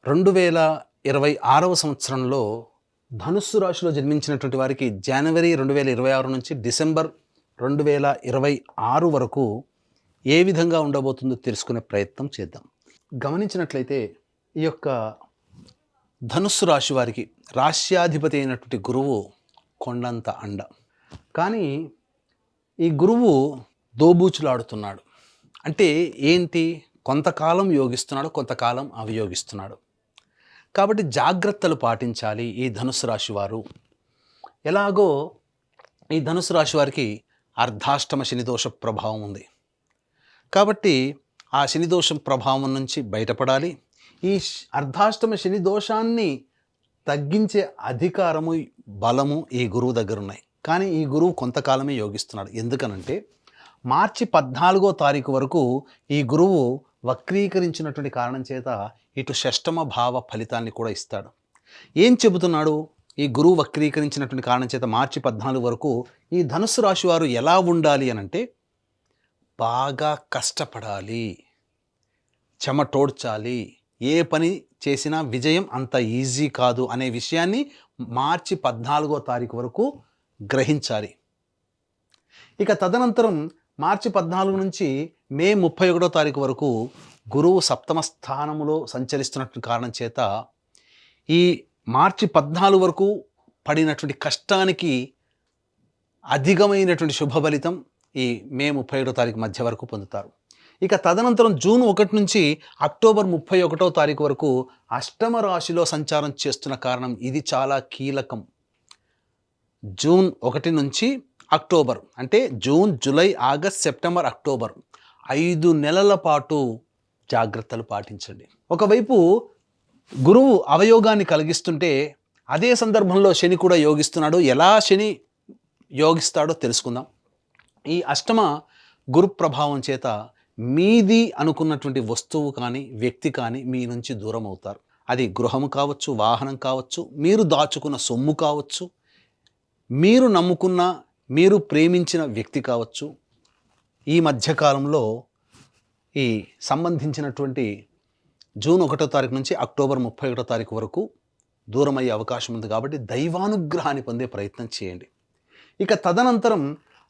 2026వ సంవత్సరంలో ధనుస్సు రాశిలో జన్మించినటువంటి వారికి జనవరి 2026 నుంచి డిసెంబర్ 2026 వరకు ఏ విధంగా ఉండబోతుందో తెలుసుకునే ప్రయత్నం చేద్దాం. గమనించినట్లయితే ఈ యొక్క ధనుస్సు రాశి వారికి రాశ్యాధిపతి అయినటువంటి గురువు కొండంత అండ. కానీ ఈ గురువు దోబూచులాడుతున్నాడు. అంటే ఏంటి? కొంతకాలం యోగిస్తున్నాడు, కొంతకాలం అవయోగిస్తున్నాడు. కాబట్టి జాగ్రత్తలు పాటించాలి ఈ ధనుసు రాశి వారు. ఎలాగో ఈ ధనుసు రాశి వారికి అర్ధాష్టమ శనిదోష ప్రభావం ఉంది. కాబట్టి ఆ శనిదోషం ప్రభావం నుంచి బయటపడాలి. ఈ అర్ధాష్టమ శని దోషాన్ని తగ్గించే అధికారము, బలము ఈ గురువు దగ్గర ఉన్నాయి. కానీ ఈ గురువు కొంతకాలమే యోగిస్తున్నాడు. ఎందుకనంటే మార్చి 14వ తారీఖు వరకు ఈ గురువు వక్రీకరించినటువంటి కారణం చేత ఇటు షష్టమ భావ ఫలితాన్ని కూడా ఇస్తాడు. ఏం చెబుతున్నాడు? ఈ గురువు వక్రీకరించినటువంటి కారణం చేత మార్చి 14 వరకు ఈ ధనుస్సు రాశి వారు ఎలా ఉండాలి అనంటే బాగా కష్టపడాలి, చెమటోడ్చాలి, ఏ పని చేసినా విజయం అంత ఈజీ కాదు అనే విషయాన్ని మార్చి 14వ తారీఖు వరకు గ్రహించాలి. ఇక తదనంతరం మార్చి 14 నుంచి మే 31వ తారీఖు వరకు గురువు సప్తమ స్థానములో సంచరిస్తున్నటువంటి కారణం చేత ఈ మార్చి 14 వరకు పడినటువంటి కష్టానికి అధికమైనటువంటి శుభ ఫలితం ఈ మే 31వ తారీఖు మధ్య వరకు పొందుతారు. ఇక తదనంతరం జూన్ 1 నుంచి అక్టోబర్ 31వ తారీఖు వరకు అష్టమ రాశిలో సంచారం చేస్తున్న కారణం ఇది చాలా కీలకం. జూన్ 1 నుంచి అక్టోబర్ అంటే June, July, August, September, October 5 నెలల పాటు జాగ్రత్తలు పాటించండి. ఒకవైపు గురువు అవయోగాన్ని కలిగిస్తుంటే అదే సందర్భంలో శని కూడా యోగిస్తున్నాడు. ఎలా శని యోగిస్తాడో తెలుసుకుందాం. ఈ అష్టమ గురు ప్రభావం చేత మీది అనుకున్నటువంటి వస్తువు కానీ వ్యక్తి కానీ మీ నుంచి దూరం అవుతారు. అది గృహము కావచ్చు, వాహనం కావచ్చు, మీరు దాచుకున్న సొమ్ము కావచ్చు, మీరు నమ్ముకున్న, మీరు ప్రేమించిన వ్యక్తి కావచ్చు. ఈ మధ్యకాలంలో ఈ సంబంధించినటువంటి జూన్ 1వ తారీఖు నుంచి అక్టోబర్ 31వ తారీఖు వరకు దూరం అయ్యే అవకాశం ఉంది. కాబట్టి దైవానుగ్రహాన్ని పొందే ప్రయత్నం చేయండి. ఇక తదనంతరం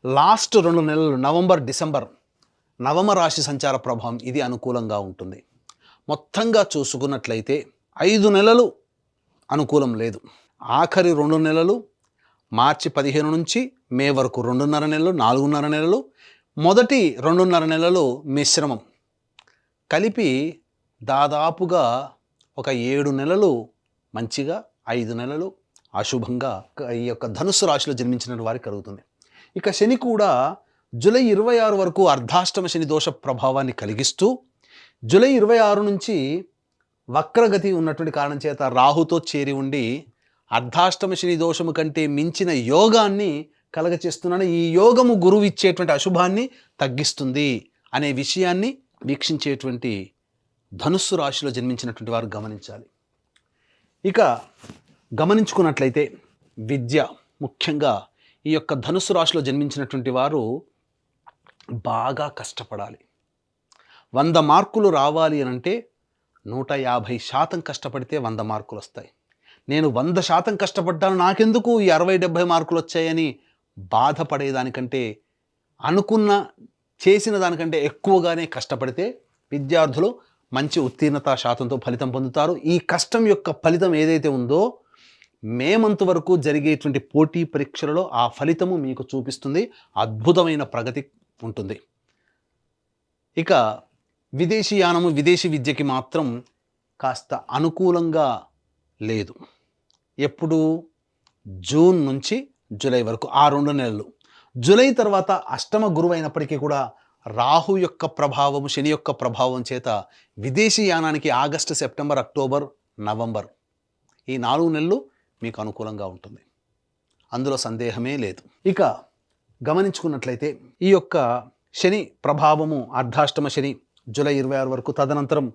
లాస్ట్ 2 నెలలు నవంబర్, డిసెంబర్ నవమ రాశి సంచార ప్రభావం ఇది అనుకూలంగా ఉంటుంది. మొత్తంగా చూసుకున్నట్లయితే 5 నెలలు అనుకూలం లేదు. ఆఖరి 2 నెలలు మార్చి 15 నుంచి మే వరకు 2.5 నెలలు, 4.5 నెలలు, మొదటి 2.5 నెలలు మిశ్రమం కలిపి దాదాపుగా ఒక 7 నెలలు మంచిగా, 5 నెలలు అశుభంగా ఈ యొక్క ధనుస్సు రాశిలో జన్మించిన వారికి కలుగుతుంది. ఇక శని కూడా జూలై 26 వరకు అర్ధాష్టమ శని దోష ప్రభావాన్ని కలిగిస్తూ జూలై 26 నుంచి వక్రగతి ఉన్నటువంటి కారణం చేత రాహుతో చేరి ఉండి అర్ధాష్టమ శని దోషము కంటే మించిన యోగాన్ని కలగచేస్తున్నాడు. ఈ యోగము గురువు ఇచ్చేటువంటి అశుభాన్ని తగ్గిస్తుంది అనే విషయాన్ని వీక్షించేటువంటి ధనుస్సు రాశిలో జన్మించినటువంటి వారు గమనించాలి. ఇక గమనించుకున్నట్లయితే విద్య, ముఖ్యంగా ఈ యొక్క ధనుస్సు రాశిలో జన్మించినటువంటి వారు బాగా కష్టపడాలి. 100 మార్కులు రావాలి అనంటే 150% కష్టపడితే 100 మార్కులు వస్తాయి. నేను 100% కష్టపడ్డాను, నాకెందుకు ఈ 60-70 మార్కులు వచ్చాయని బాధపడేదానికంటే అనుకున్న, చేసిన దానికంటే ఎక్కువగానే కష్టపడితే విద్యార్థులు మంచి ఉత్తీర్ణత శాతంతో ఫలితం పొందుతారు. ఈ కష్టం యొక్క ఫలితం ఏదైతే ఉందో మే మంత్ వరకు జరిగేటువంటి పోటీ పరీక్షలలో ఆ ఫలితము మీకు చూపిస్తుంది. అద్భుతమైన ప్రగతి ఉంటుంది. ఇక విదేశీయానము, విదేశీ విద్యకి మాత్రం కాస్త అనుకూలంగా లేదు. ఎప్పుడు? జూన్ నుంచి జూలై వరకు ఆ 2 నెలలు. జూలై తర్వాత అష్టమ గురువు అయినప్పటికీ కూడా రాహు యొక్క ప్రభావము, శని యొక్క ప్రభావం చేత విదేశీయానానికి ఆగస్టు, సెప్టెంబర్, అక్టోబర్, నవంబర్ ఈ 4 నెలలు మీకు అనుకూలంగా ఉంటుంది. అందులో సందేహమే లేదు. ఇక గమనించుకున్నట్లయితే ఈ యొక్క శని ప్రభావము అర్ధాష్టమ శని జూలై 26 వరకు, తదనంతరం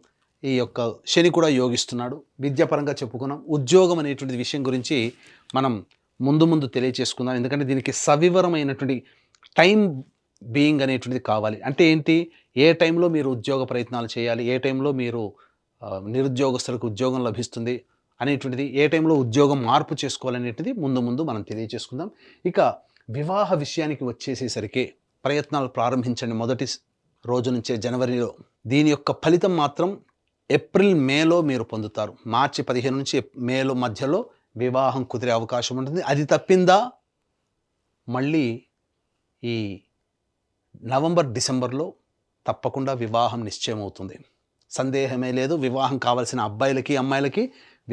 ఈ యొక్క శని కూడా యోగిస్తున్నాడు. విద్యాపరంగా చెప్పుకున్నాం. ఉద్యోగం అనేటువంటి విషయం గురించి మనం ముందు తెలియచేసుకుందాం. ఎందుకంటే దీనికి సవివరమైనటువంటి టైం బీయింగ్ అనేటువంటిది కావాలి. అంటే ఏంటి? ఏ టైంలో మీరు ఉద్యోగ ప్రయత్నాలు చేయాలి, ఏ టైంలో మీరు నిరుద్యోగస్తులకు ఉద్యోగం లభిస్తుంది అనేటువంటిది, ఏ టైంలో ఉద్యోగం మార్పు చేసుకోవాలనేటిది ముందు ముందు మనం తెలియజేసుకుందాం. ఇక వివాహ విషయానికి వచ్చేసేసరికి ప్రయత్నాలు ప్రారంభించండి మొదటి రోజు నుంచే జనవరిలో. దీని యొక్క ఫలితం మాత్రం ఏప్రిల్ మేలో మీరు పొందుతారు. మార్చి 15 నుంచి మేలో మధ్యలో వివాహం కుదిరే అవకాశం ఉంటుంది. అది తప్పిందా మళ్ళీ ఈ నవంబర్ డిసెంబర్లో తప్పకుండా వివాహం నిశ్చయం అవుతుంది. సందేహమే లేదు. వివాహం కావాల్సిన అబ్బాయిలకి అమ్మాయిలకి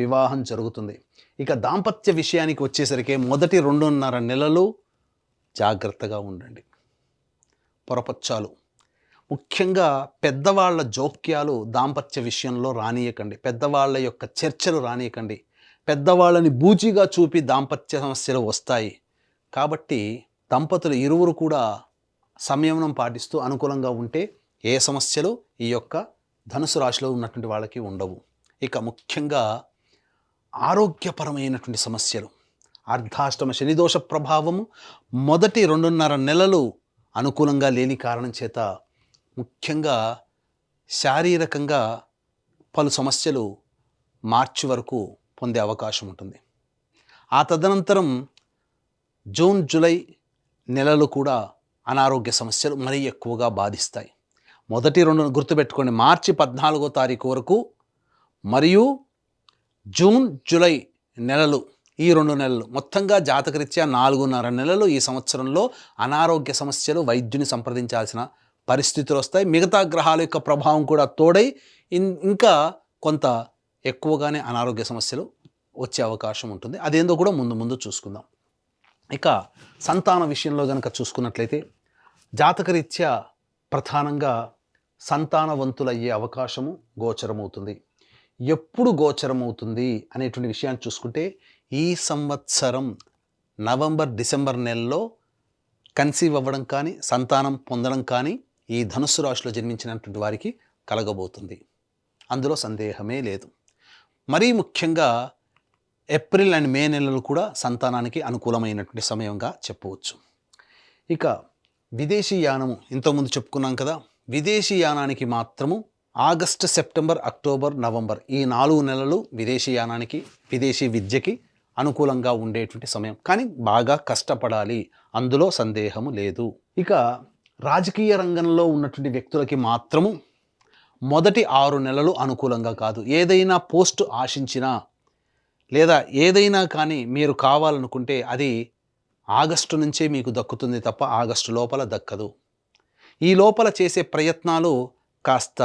వివాహం జరుగుతుంది. ఇక దాంపత్య విషయానికి వచ్చేసరికి మొదటి 2.5 నెలలు జాగ్రత్తగా ఉండండి. పొరపచ్చాలు, ముఖ్యంగా పెద్దవాళ్ళ జోక్యాలు దాంపత్య విషయంలో రానియకండి. పెద్దవాళ్ళ యొక్క చర్చలు రానియకండి. పెద్దవాళ్ళని బూచిగా చూపి దాంపత్య సమస్యలు వస్తాయి. కాబట్టి దంపతులు ఇరువురు కూడా సంయమనం పాటిస్తూ అనుకూలంగా ఉంటే ఏ సమస్యలు ఈ యొక్క ధనుసు రాశిలో ఉన్నటువంటి వాళ్ళకి ఉండవు. ఇక ముఖ్యంగా ఆరోగ్యపరమైనటువంటి సమస్యలు, అర్ధాష్టమ శనిదోష ప్రభావము మొదటి 2.5 నెలలు అనుకూలంగా లేని కారణం చేత ముఖ్యంగా శారీరకంగా పలు సమస్యలు మార్చి వరకు పొందే అవకాశం ఉంటుంది. ఆ తదనంతరం జూన్ జూలై నెలలు కూడా అనారోగ్య సమస్యలు మరీ ఎక్కువగా బాధిస్తాయి. మొదటి 2 గుర్తుపెట్టుకోండి, మార్చి 14వ తారీఖు వరకు మరియు జూన్ జూలై నెలలు, ఈ 2 నెలలు మొత్తంగా జాతకరీత్యా 4.5 నెలలు ఈ సంవత్సరంలో అనారోగ్య సమస్యలు, వైద్యుని సంప్రదించాల్సిన పరిస్థితులు వస్తాయి. మిగతా గ్రహాల యొక్క ప్రభావం కూడా తోడై ఇంకా కొంత ఎక్కువగానే అనారోగ్య సమస్యలు వచ్చే అవకాశం ఉంటుంది. అదేందో కూడా ముందు ముందు చూసుకుందాం. ఇక సంతాన విషయంలో కనుక చూసుకున్నట్లయితే జాతకరీత్యా ప్రధానంగా సంతానవంతులయ్యే అవకాశము గోచరమవుతుంది. ఎప్పుడు గోచరమవుతుంది అనేటువంటి విషయాన్ని చూసుకుంటే ఈ సంవత్సరం నవంబర్ డిసెంబర్ నెలలో కన్సీవ్ అవ్వడం కానీ సంతానం పొందడం కానీ ఈ ధనుస్సు రాశిలో జన్మించినటువంటి వారికి కలగబోతుంది. అందులో సందేహమే లేదు. మరీ ముఖ్యంగా ఏప్రిల్ అండ్ మే నెలలు కూడా సంతానానికి అనుకూలమైనటువంటి సమయంగా చెప్పవచ్చు. ఇక విదేశీ యానము ఇంతకుముందు చెప్పుకున్నాం కదా, విదేశీ యానానికి మాత్రము ఆగస్టు, సెప్టెంబర్, అక్టోబర్, నవంబర్ ఈ 4 నెలలు విదేశీ యానానికి, విదేశీ విద్యకి అనుకూలంగా ఉండేటువంటి సమయం. కానీ బాగా కష్టపడాలి, అందులో సందేహము లేదు. ఇక రాజకీయ రంగంలో ఉన్నటువంటి వ్యక్తులకి మాత్రము మొదటి 6 నెలలు అనుకూలంగా కాదు. ఏదైనా పోస్టు ఆశించినా లేదా ఏదైనా కానీ మీరు కావాలనుకుంటే అది ఆగస్టు నుంచే మీకు దక్కుతుంది తప్ప ఆగస్టు లోపల దక్కదు. ఈ లోపల చేసే ప్రయత్నాలు కాస్త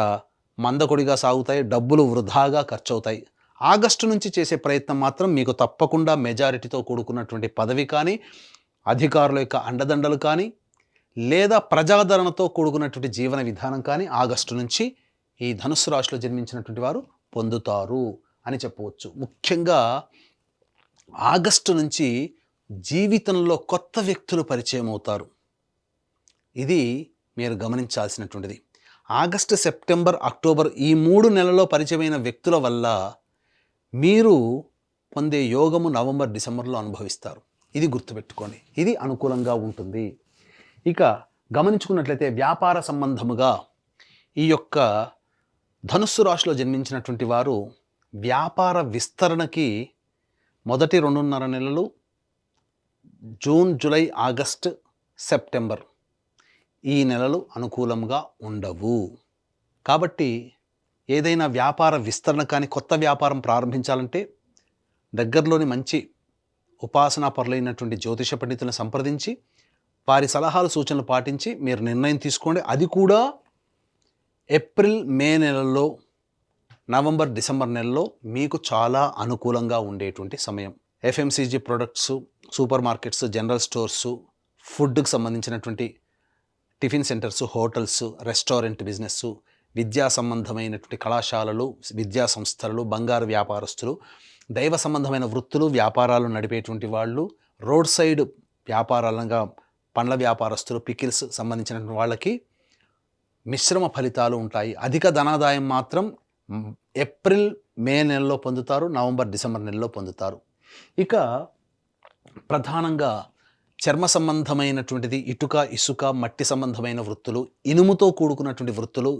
మందకొడిగా సాగుతాయి, డబ్బులు వృధాగా ఖర్చవుతాయి. ఆగస్టు నుంచి చేసే ప్రయత్నం మాత్రం మీకు తప్పకుండా మెజారిటీతో కూడుకున్నటువంటి పదవి కానీ, అధికారుల యొక్క అండదండలు కానీ, లేదా ప్రజాదరణతో కూడుకున్నటువంటి జీవన విధానం కానీ ఆగస్టు నుంచి ఈ ధనుస్సు రాశిలో జన్మించినటువంటి వారు పొందుతారు అని చెప్పవచ్చు. ముఖ్యంగా ఆగస్టు నుంచి జీవితంలో కొత్త వ్యక్తులు పరిచయం అవుతారు. ఇది మీరు గమనించాల్సినటువంటిది. ఆగస్టు, సెప్టెంబర్, అక్టోబర్ ఈ 3 నెలల్లో పరిచయమైన వ్యక్తుల వల్ల మీరు పొందే యోగము నవంబర్, డిసెంబర్లో అనుభవిస్తారు. ఇది గుర్తుపెట్టుకోండి. ఇది అనుకూలంగా ఉంటుంది. ఇక గమనించుకున్నట్లయితే వ్యాపార సంబంధముగా ఈ యొక్క ధనుస్సు రాశిలో జన్మించినటువంటి వారు వ్యాపార విస్తరణకి మొదటి 2.5 నెలలు జూన్, జూలై, ఆగస్ట్, సెప్టెంబర్ ఈ నెలలు అనుకూలంగా ఉండవు. కాబట్టి ఏదైనా వ్యాపార విస్తరణ కానీ కొత్త వ్యాపారం ప్రారంభించాలంటే దగ్గరలోని మంచి ఉపాసనా పరులైనటువంటి జ్యోతిష పండితులను సంప్రదించి వారి సలహాలు సూచనలు పాటించి మీరు నిర్ణయం తీసుకోండి. అది కూడా ఏప్రిల్ మే నెలల్లో, నవంబర్ డిసెంబర్ నెలలో మీకు చాలా అనుకూలంగా ఉండేటువంటి సమయం. FMCG products, super markets, general stores, ఫుడ్కి సంబంధించినటువంటి tiffin centres, hotels, restaurant business, విద్యా సంబంధమైనటువంటి కళాశాలలు, విద్యా సంస్థలు, బంగారు వ్యాపారస్తులు, దైవ సంబంధమైన వృత్తులు, వ్యాపారాలు నడిపేటువంటి వాళ్ళు, రోడ్ సైడ్ వ్యాపారాలుగా పండ్ల వ్యాపారస్తులు, పికిల్స్ సంబంధించినటువంటి వాళ్ళకి మిశ్రమ ఫలితాలు ఉంటాయి. అధిక ధనాదాయం మాత్రం ఏప్రిల్ మే నెలలో పొందుతారు, నవంబర్ డిసెంబర్ నెలలో పొందుతారు. ఇక ప్రధానంగా చర్మ సంబంధమైనటువంటిది, ఇటుక, ఇసుక, మట్టి సంబంధమైన వృత్తులు, ఇనుముతో కూడుకున్నటువంటి వృత్తులు,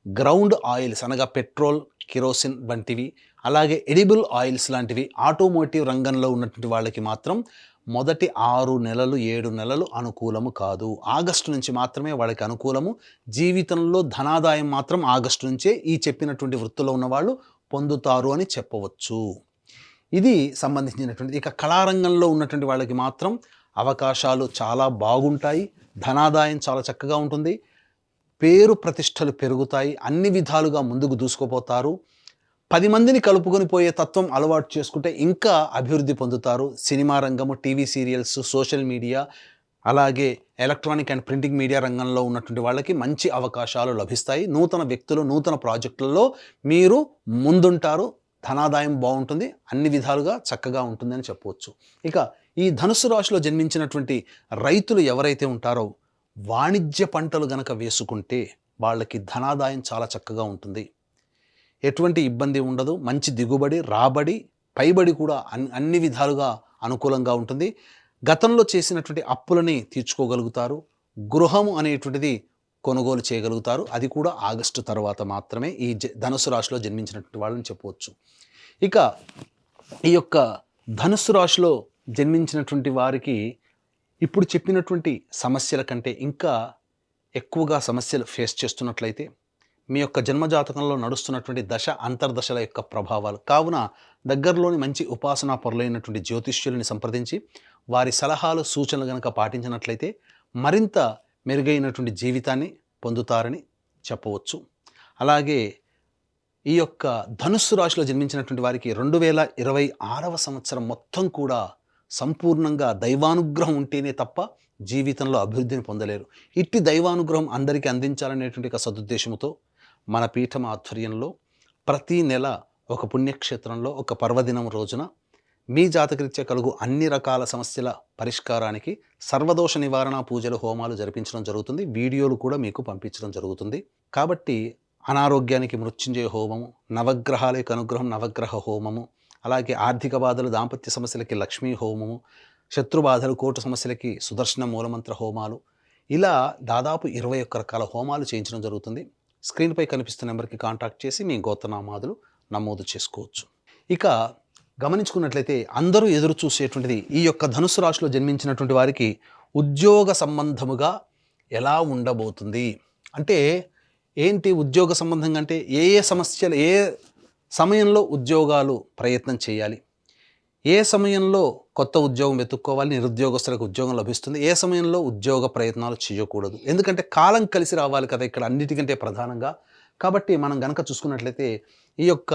గ్రౌండ్ ఆయిల్స్ అనగా పెట్రోల్, కిరోసిన్ వంటివి, అలాగే ఎడిబుల్ ఆయిల్స్ లాంటివి ఆటోమోటివ్ రంగంలో ఉన్నటువంటి వాళ్ళకి మాత్రం మొదటి 6 నెలలు 7 నెలలు అనుకూలము కాదు. ఆగస్టు నుంచి మాత్రమే వాళ్ళకి అనుకూలము. జీవితంలో ధనాదాయం మాత్రం ఆగస్టు నుంచే ఈ చెప్పినటువంటి వృత్తిలో ఉన్నవాళ్ళు పొందుతారు అని చెప్పవచ్చు. ఇది సంబంధించినటువంటిది. ఇక కళారంగంలో ఉన్నటువంటి వాళ్ళకి మాత్రం అవకాశాలు చాలా బాగుంటాయి. ధనాదాయం చాలా చక్కగా ఉంటుంది. పేరు ప్రతిష్టలు పెరుగుతాయి. అన్ని విధాలుగా ముందుకు దూసుకుపోతారు. 10 మందిని కలుపుకొని పోయే తత్వం అలవాటు చేసుకుంటే ఇంకా అభివృద్ధి పొందుతారు. సినిమా రంగము, టీవీ సీరియల్స్, సోషల్ మీడియా, అలాగే ఎలక్ట్రానిక్ అండ్ ప్రింటింగ్ మీడియా రంగంలో ఉన్నటువంటి వాళ్ళకి మంచి అవకాశాలు లభిస్తాయి. నూతన వ్యక్తులు, నూతన ప్రాజెక్టులలో మీరు ముందుంటారు. ధనాదాయం బాగుంటుంది. అన్ని విధాలుగా చక్కగా ఉంటుందని చెప్పవచ్చు. ఇక ఈ ధనుస్సు రాశిలో జన్మించినటువంటి రైతులు ఎవరైతే ఉంటారో వాణిజ్య పంటలు గనక వేసుకుంటే వాళ్ళకి ధనాదాయం చాలా చక్కగా ఉంటుంది. ఎటువంటి ఇబ్బంది ఉండదు. మంచి దిగుబడి, రాబడి, పైబడి కూడా అన్ని విధాలుగా అనుకూలంగా ఉంటుంది. గతంలో చేసినటువంటి అప్పులని తీర్చుకోగలుగుతారు. గృహము అనేటువంటిది కొనుగోలు చేయగలుగుతారు. అది కూడా ఆగస్టు తర్వాత మాత్రమే ఈ ధనుసు రాశిలో జన్మించినటువంటి వాళ్ళని చెప్పవచ్చు. ఇక ఈ యొక్క ధనుస్సు రాశిలో జన్మించినటువంటి వారికి ఇప్పుడు చెప్పినటువంటి సమస్యల కంటే ఇంకా ఎక్కువగా సమస్యలు ఫేస్ చేస్తున్నట్లయితే మీ యొక్క జన్మజాతకంలో నడుస్తున్నటువంటి దశ అంతర్దశల యొక్క ప్రభావాలు కావున దగ్గరలోని మంచి ఉపాసనా పరులైనటువంటి జ్యోతిష్యులని సంప్రదించి వారి సలహాలు సూచనలు గనక పాటించినట్లయితే మరింత మెరుగైనటువంటి జీవితాన్ని పొందుతారని చెప్పవచ్చు. అలాగే ఈ యొక్క ధనుస్సు రాశిలో జన్మించినటువంటి వారికి 2026వ సంవత్సరం మొత్తం కూడా సంపూర్ణంగా దైవానుగ్రహం ఉంటేనే తప్ప జీవితంలో అభివృద్ధిని పొందలేరు. ఇట్టి దైవానుగ్రహం అందరికీ అందించాలనేటువంటి ఒక సదుద్దేశంతో మన పీఠం ఆధ్వర్యంలో ప్రతి నెల ఒక పుణ్యక్షేత్రంలో ఒక పర్వదినం రోజున మీ జాతకరీత్యా కలుగు అన్ని రకాల సమస్యల పరిష్కారానికి సర్వదోష నివారణ పూజలు, హోమాలు జరిపించడం జరుగుతుంది. వీడియోలు కూడా మీకు పంపించడం జరుగుతుంది. కాబట్టి అనారోగ్యానికి మృత్యుంజయ హోమము, నవగ్రహాలకి అనుగ్రహం నవగ్రహ హోమము, అలాగే ఆర్థిక బాధలు, దాంపత్య సమస్యలకి లక్ష్మీ హోమము, శత్రు బాధలు, కోర్టు సమస్యలకి సుదర్శన మూలమంత్ర హోమాలు, ఇలా దాదాపు 21 రకాల హోమాలు చేయించడం జరుగుతుంది. స్క్రీన్పై కనిపిస్తున్న నెంబర్కి కాంటాక్ట్ చేసి మీ గోత్రనామాదులు నమోదు చేసుకోవచ్చు. ఇక గమనించుకున్నట్లయితే అందరూ ఎదురు చూసేటువంటిది ఈ యొక్క ధనుసు రాశిలో జన్మించినటువంటి వారికి ఉద్యోగ సంబంధముగా ఎలా ఉండబోతుంది అంటే ఏంటి? ఉద్యోగ సంబంధంగా అంటే ఏ సమస్యలు, ఏ సమయంలో ఉద్యోగాలు ప్రయత్నం చేయాలి, ఏ సమయంలో కొత్త ఉద్యోగం వెతుక్కోవాలి, నిరుద్యోగస్తులకు ఉద్యోగం లభిస్తుంది, ఏ సమయంలో ఉద్యోగ ప్రయత్నాలు చేయకూడదు. ఎందుకంటే కాలం కలిసి రావాలి కదా ఇక్కడ అన్నిటికంటే ప్రధానంగా. కాబట్టి మనం గనక చూసుకున్నట్లయితే ఈ యొక్క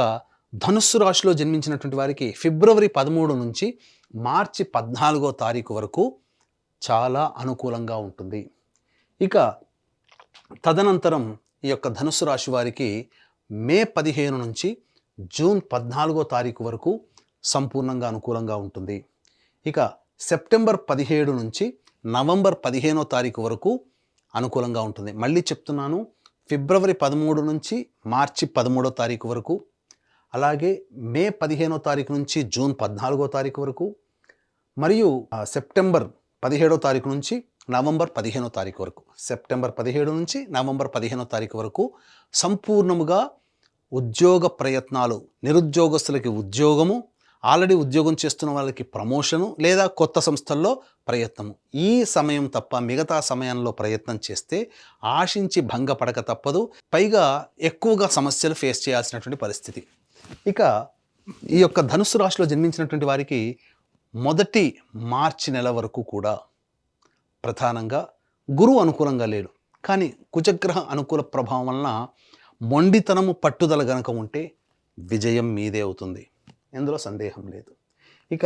ధనుస్సు రాశిలో జన్మించినటువంటి వారికి ఫిబ్రవరి 13 నుంచి మార్చి 14వ తారీఖు వరకు చాలా అనుకూలంగా ఉంటుంది. ఇక తదనంతరం ఈ యొక్క ధనుస్సు రాశి వారికి మే 15 నుంచి జూన్ 14వ తారీఖు వరకు సంపూర్ణంగా అనుకూలంగా ఉంటుంది. ఇక సెప్టెంబర్ 17 నుంచి నవంబర్ 15వ తారీఖు వరకు అనుకూలంగా ఉంటుంది. మళ్ళీ చెప్తున్నాను, ఫిబ్రవరి 13 నుంచి మార్చి 13వ తారీఖు వరకు, అలాగే మే 15వ తారీఖు నుంచి జూన్ 14వ తారీఖు వరకు, మరియు సెప్టెంబర్ 17వ తారీఖు నుంచి నవంబర్ 15వ తారీఖు వరకు, సెప్టెంబర్ 17 నుంచి నవంబర్ 15వ తారీఖు వరకు సంపూర్ణముగా ఉద్యోగ ప్రయత్నాలు, నిరుద్యోగస్తులకి ఉద్యోగము, ఆల్రెడీ ఉద్యోగం చేస్తున్న వాళ్ళకి ప్రమోషను లేదా కొత్త సంస్థల్లో ప్రయత్నము. ఈ సమయం తప్ప మిగతా సమయంలో ప్రయత్నం చేస్తే ఆశించి భంగపడక తప్పదు. పైగా ఎక్కువగా సమస్యలు ఫేస్ చేయాల్సినటువంటి పరిస్థితి. ఇక ఈ యొక్క ధనుస్సు రాశిలో జన్మించినటువంటి వారికి మొదటి మార్చి నెల వరకు కూడా ప్రధానంగా గురువు అనుకూలంగా లేడు. కానీ కుజగ్రహ అనుకూల ప్రభావం వలన మొండితనము, పట్టుదల గనక ఉంటే విజయం మీదే అవుతుంది. ఇందులో సందేహం లేదు. ఇక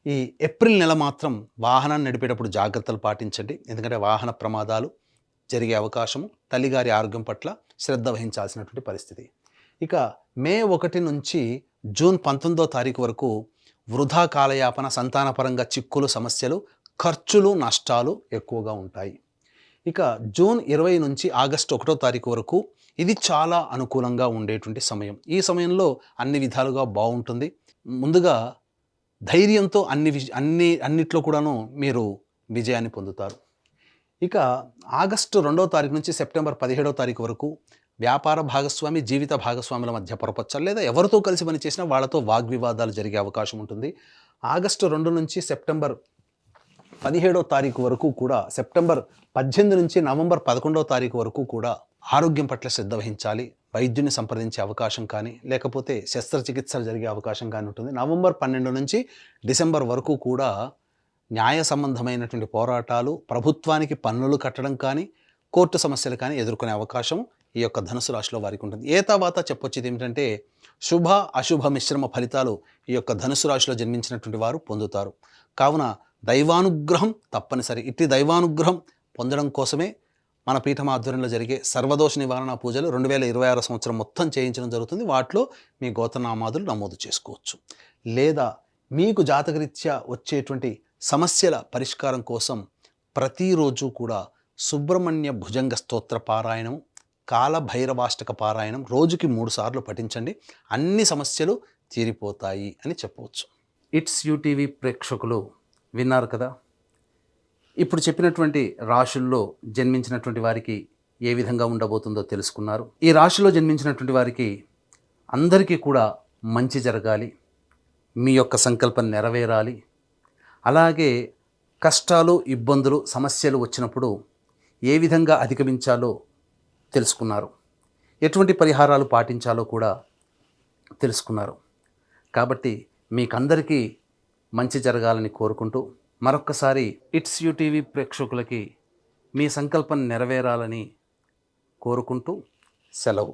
ఈ ఏప్రిల్ నెల మాత్రం వాహనాన్ని నడిపేటప్పుడు జాగ్రత్తలు పాటించండి. ఎందుకంటే వాహన ప్రమాదాలు జరిగే అవకాశము, తల్లిగారి ఆరోగ్యం పట్ల శ్రద్ధ వహించాల్సినటువంటి పరిస్థితి. ఇక మే 1 నుంచి జూన్ 19వ తారీఖు వరకు వృధా కాలయాపన, సంతానపరంగా చిక్కులు, సమస్యలు, ఖర్చులు, నష్టాలు ఎక్కువగా ఉంటాయి. ఇక జూన్ 20 నుంచి ఆగస్టు 1వ తారీఖు వరకు ఇది చాలా అనుకూలంగా ఉండేటువంటి సమయం. ఈ సమయంలో అన్ని విధాలుగా బాగుంటుంది. ముందుగా ధైర్యంతో అన్నిట్లో కూడాను మీరు విజయాన్ని పొందుతారు. ఇక ఆగస్టు 2వ తారీఖు నుంచి సెప్టెంబర్ 17వ తారీఖు వరకు వ్యాపార భాగస్వామి, జీవిత భాగస్వాముల మధ్య పొరపచ్చాలు లేదా ఎవరితో కలిసి పని చేసినా వాళ్ళతో వాగ్వివాదాలు జరిగే అవకాశం ఉంటుంది. ఆగస్టు 2 నుంచి సెప్టెంబర్ 17వ తారీఖు వరకు కూడా, సెప్టెంబర్ 18 నుంచి నవంబర్ 11వ తారీఖు వరకు కూడా ఆరోగ్యం పట్ల శ్రద్ధ వహించాలి. వైద్యుని సంప్రదించే అవకాశం కానీ, లేకపోతే శస్త్రచికిత్సలు జరిగే అవకాశం కానీ ఉంటుంది. నవంబర్ 12 నుంచి డిసెంబర్ వరకు కూడా న్యాయ సంబంధమైనటువంటి పోరాటాలు, ప్రభుత్వానికి పన్నులు కట్టడం కానీ, కోర్టు సమస్యలు కానీ ఎదుర్కొనే అవకాశం ఈ యొక్క ధనుసు రాశిలో వారికి ఉంటుంది. తర్వాత చెప్పొచ్చేది ఏమిటంటే, శుభ అశుభ మిశ్రమ ఫలితాలు ఈ యొక్క ధనుసు రాశిలో జన్మించినటువంటి వారు పొందుతారు. కావున దైవానుగ్రహం తప్పనిసరి. ఇట్టి దైవానుగ్రహం పొందడం కోసమే మన పీఠం ఆధ్వర్యంలో జరిగే సర్వదోష నివారణ పూజలు 2026 సంవత్సరం మొత్తం చేయించడం జరుగుతుంది. వాటిలో మీ గోత్రనామాదులు నమోదు చేసుకోవచ్చు. లేదా మీకు జాతకరీత్యా వచ్చేటువంటి సమస్యల పరిష్కారం కోసం ప్రతిరోజు కూడా సుబ్రహ్మణ్య భుజంగ స్తోత్ర పారాయణం, కాలభైరవాష్టక పారాయణం రోజుకి 3 సార్లు పఠించండి. అన్ని సమస్యలు తీరిపోతాయి అని చెప్పవచ్చు. ఇట్స్ యూటీవీ ప్రేక్షకులు విన్నారు కదా. ఇప్పుడు చెప్పినటువంటి రాశుల్లో జన్మించినటువంటి వారికి ఏ విధంగా ఉండబోతుందో తెలుసుకున్నారు. ఈ రాశిలో జన్మించినటువంటి వారికి అందరికీ కూడా మంచి జరగాలి, మీ యొక్క సంకల్పం నెరవేరాలి. అలాగే కష్టాలు, ఇబ్బందులు, సమస్యలు వచ్చినప్పుడు ఏ విధంగా అధిగమించాలో తెలుసుకున్నారు. ఎటువంటి పరిహారాలు పాటించాలో కూడా తెలుసుకున్నారు. కాబట్టి మీకందరికీ మంచి జరగాలని కోరుకుంటూ మరొక్కసారి ఇట్స్ యూటీవీ ప్రేక్షకులకి మీ సంకల్పం నెరవేరాలని కోరుకుంటూ సెలవు.